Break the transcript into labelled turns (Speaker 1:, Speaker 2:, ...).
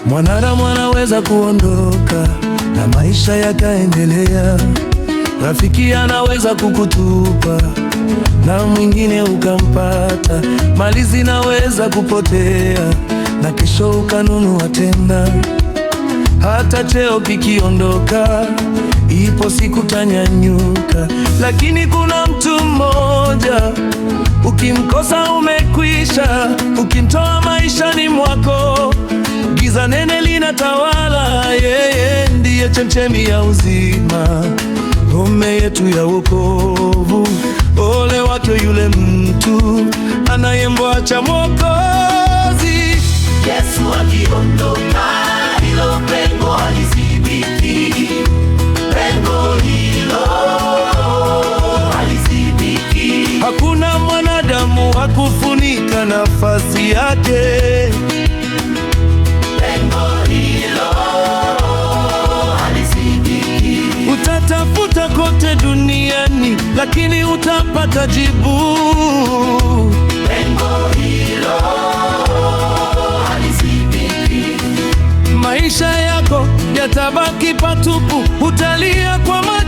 Speaker 1: Mwanadamu anaweza kuondoka na maisha yakaendelea. Rafiki anaweza kukutupa na mwingine ukampata. Mali zinaweza kupotea na kesho ukanunua tena. Hata cheo kikiondoka, ipo siku tanyanyuka. Lakini kuna mtu mmoja, ukimkosa umekwisha. Ukimtoa maishani mwako, giza nene linatawala. Yeye ndiye chemchemi ya uzima, ngome yetu ya wokovu. Ole wake yule mtu anayemwacha Mwokozi.
Speaker 2: Yesu akiondoka, hilo pengo halizibiki. Pengo hilo halizibiki.
Speaker 1: Hakuna mwanadamu wa kufunika nafasi yake.
Speaker 2: Pengo hilo halizibiki.
Speaker 1: Utatafuta kote duniani, lakini utapata jibu.
Speaker 2: Pengo hilo halizibiki.
Speaker 1: Maisha yako yatabaki patupu, utalia kwa macho.